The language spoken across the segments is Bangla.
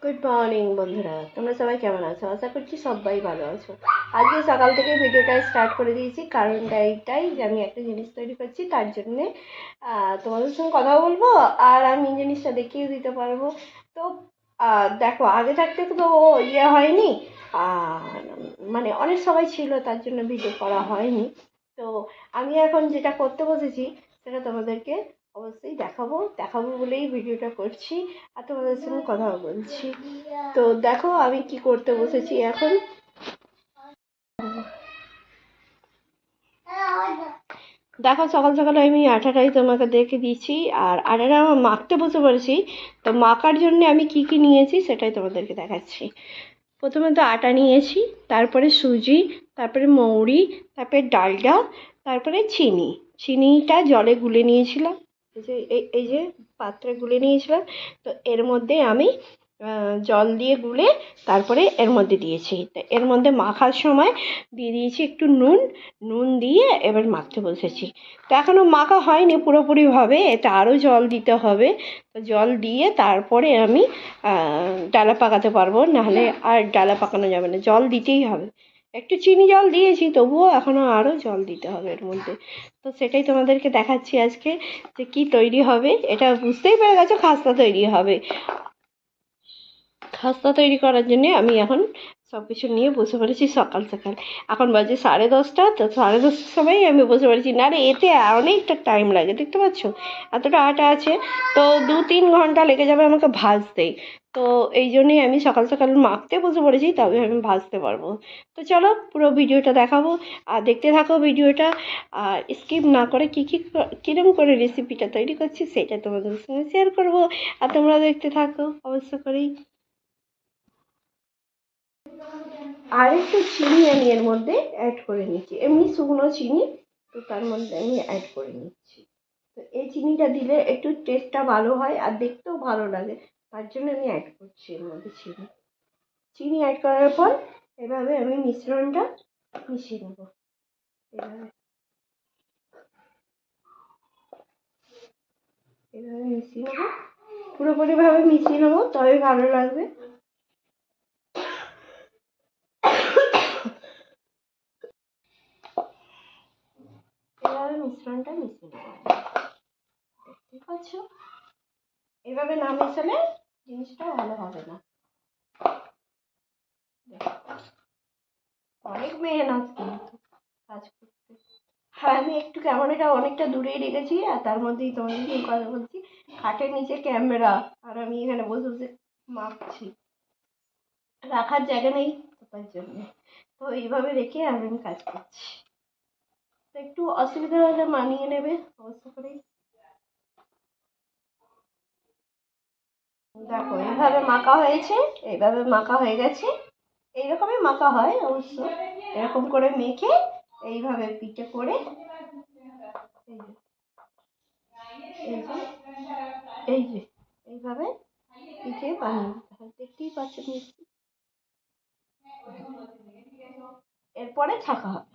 গুড মর্নিং বন্ধুরা, তোমরা সবাই কেমন আছো? আশা করছি সবাই ভালো আছো। আজকে সকাল থেকে ভিডিওটা স্টার্ট করে দিয়েছি, কারণটা এইটাই যে আমি একটা জিনিস তৈরি করছি, তার জন্যে তোমাদের সঙ্গে কথা বলবো আর আমি জিনিসটা দেখিয়ে দিতে পারবো। তো দেখো, আগে থাকতে তো হয়নি, আর মানে অনেক সবাই ছিল, তার জন্য ভিডিও করা হয়নি। তো আমি এখন যেটা করতে বসেছি সেটা তোমাদেরকে অবশ্যই দেখাবো দেখাবো বলেই ভিডিওটা করছি আর তোমাদের সঙ্গে কথাও বলছি। তো দেখো আমি কি করতে বসেছি এখন। দেখো, সকাল সকাল আমি আটাটাই তোমাকে দেখে দিয়েছি, আর আটাটা আমার মাখতে বসে পড়েছি। তো মাখার জন্য আমি কি কি নিয়েছি সেটাই তোমাদেরকে দেখাচ্ছি। প্রথমে তো আটা নিয়েছি, তারপরে সুজি, তারপরে মৌরি, তারপরে ডালডা, তারপরে চিনিটা জলে গুলে নিয়েছিলাম। এই যে পাত্রে গুলে নিয়েছিলাম। তো এর মধ্যে আমি জল দিয়ে গুলে তারপরে এর মধ্যে দিয়েছি। তো এর মধ্যে মাখার সময় দিয়ে দিয়েছি একটু নুন দিয়ে এবার মাখতে বসেছি। তো এখনও মাখা হয়নি পুরোপুরিভাবে, এটা আরও জল দিতে হবে। তো জল দিয়ে তারপরে আমি ডালা পাকাতে পারবো, নাহলে আর ডালা পাকানো যাবে না, জল দিতেই হবে। একটু চিনি জল দিয়েছি, তবুও এখনও আরও জল দিতে হবে এর মধ্যে। তো সেটাই তোমাদেরকে দেখাচ্ছি আজকে যে কি তৈরি হবে। এটা বুঝতেই পেরে গেছো, খাস্তা তৈরি হবে। খাস্তা তৈরি করার জন্যে আমি এখন সব কিছু নিয়ে বসে পড়েছি সকাল সকাল। এখন বাজে 10:30। তো 10:30টার সময় আমি বসে পড়েছি। না রে, এতে অনেকটা টাইম লাগে, দেখতে পাচ্ছ এতটা আটা আছে। তো 2-3 ঘন্টা লেগে যাবে আমাকে ভাজতে। তো এই জন্যই আমি সকাল সকাল মাখতে বসে পড়েছি, তবে আমি ভাজতে পারবো। তো চলো পুরো ভিডিওটা দেখাবো, আর দেখতে থাকো ভিডিওটা। আর স্কিপ না করে কীরকম করে রেসিপিটা তৈরি করছি সেটা তোমাদের সঙ্গে শেয়ার করবো। আর তোমরা দেখতে থাকো অবশ্য করেই। আর একটু চিনি আমি এর মধ্যে অ্যাড করে নিচ্ছি, এমনি শুকনো চিনি। তো তার মধ্যে আমি অ্যাড করে নিচ্ছি। তো এই চিনিটা দিলে একটু টেস্টটা ভালো হয় আর দেখতেও ভালো লাগে, তার জন্য আমি অ্যাড করছি এর মধ্যে চিনি অ্যাড করার পর এভাবে আমি মিশ্রণটা মিশিয়ে নেব। এভাবে এভাবে মিশিয়ে নেবো, পুরোপুরিভাবে মিশিয়ে নেবো, তবে ভালো লাগবে। এভাবে মিশ্রণটা মিশিয়ে নেবো, দেখতে পাচ্ছ? এভাবে না মেশালে জিনিসটা ভালো হবে না। অনেক মেহনত কিন্তু কাজ করতে। হ্যাঁ, আমি একটু ক্যামেরাটা অনেকটা দূরেই রেখেছি, আর তার মধ্যেই তোমাদের সঙ্গে কথা বলছি। খাটের নিচে ক্যামেরা, আর আমি এখানে বসে বসে মাপছি, রাখার জায়গা নেই তো তার জন্য। তো এইভাবে রেখে আমি কাজ করছি। তো একটু অসুবিধা হলে মানিয়ে নেবে অবশ্য করেই। দেখো এইভাবে মাখা হয়েছে, এইভাবে মাখা হয়ে গেছে। এইরকমই মাখা হয় অবশ্য। এরকম করে মেখে এইভাবে পিঠে করে এই যে এই যে এই যে এইভাবে পিঠে বানিয়ে নিতে হয়, দেখতেই পাচ্ছেন নিশ্চয়ই। এরপরে ছাকা হবে।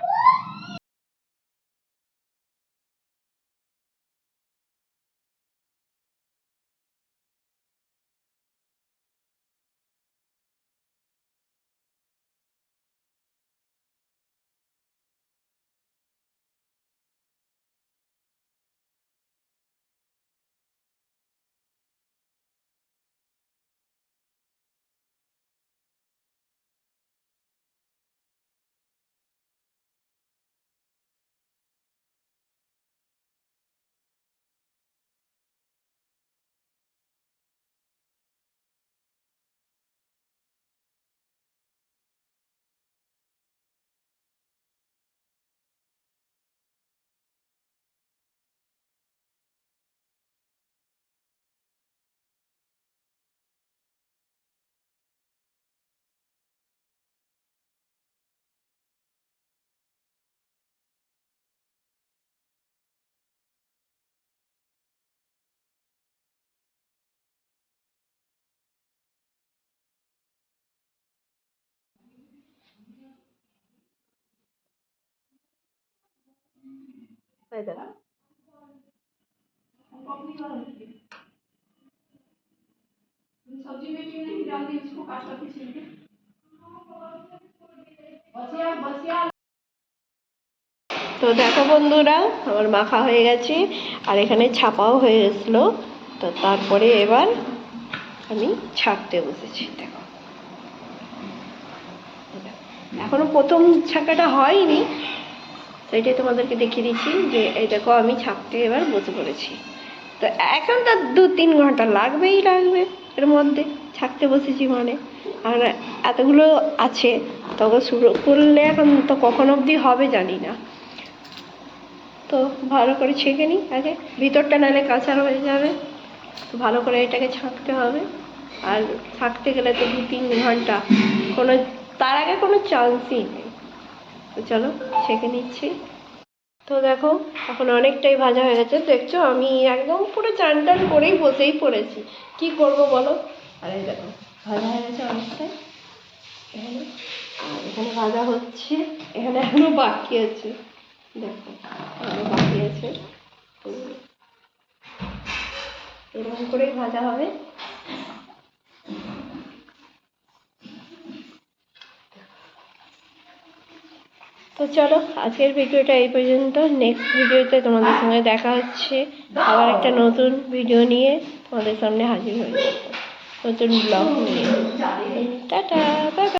এই দেখো, सब्जी में क्यों नहीं डाल दी उसको काट करके छिलके बसिया बसिया। তো দেখো বন্ধুরা, আমার মাখা হয়ে গেছে আর এখানে ছাপাও হয়ে গেছিলো। তো তারপরে এবার আমি ছাকতে বসেছি। দেখো এখনো প্রথম ছাকাটা হয়নি, সেটাই তোমাদেরকে দেখিয়ে দিচ্ছি যে এই দেখো আমি ছাকতে এবার বসে পড়েছি। তো এখন তো 2-3 ঘন্টা লাগবেই লাগবে এর মধ্যে, ছাকতে বসেছি মানে। আর এতগুলো আছে, তবে শুরু করলে এখন তো কখন অবধি হবে জানি না। তো ভালো করে ছেঁকে নিই আগে, ভিতরটা নাহলে কাঁচা হয়ে যাবে। তো ভালো করে এটাকে ছাঁকতে হবে, আর ছাঁকতে গেলে তো 2-3 ঘন্টা, কোনো তার আগে কোনো চান্সই নেই। তো চলো ছেঁকে নিচ্ছি। তো দেখো এখন অনেকটাই ভাজা হয়ে গেছে, দেখছো আমি একদম পুরো চান টান করেই বসেই পড়েছি, কি করব বলো। আর এই দেখো ভাজা হয়ে গেছে অনেকটাই এখানে, আর এখানে ভাজা হচ্ছে, এখানে এখনো বাকি আছে, দেখো আরো বাকি আছে। এরকম করেই ভাজা হবে। তো চলো আজকের ভিডিওটা এই পর্যন্ত, নেক্সট ভিডিওতে তোমাদের সঙ্গে দেখা হচ্ছে, আবার একটা নতুন ভিডিও নিয়ে তোমাদের সামনে হাজির হয়ে যাবো, নতুন ব্লগ নিয়ে। Tata bye bye.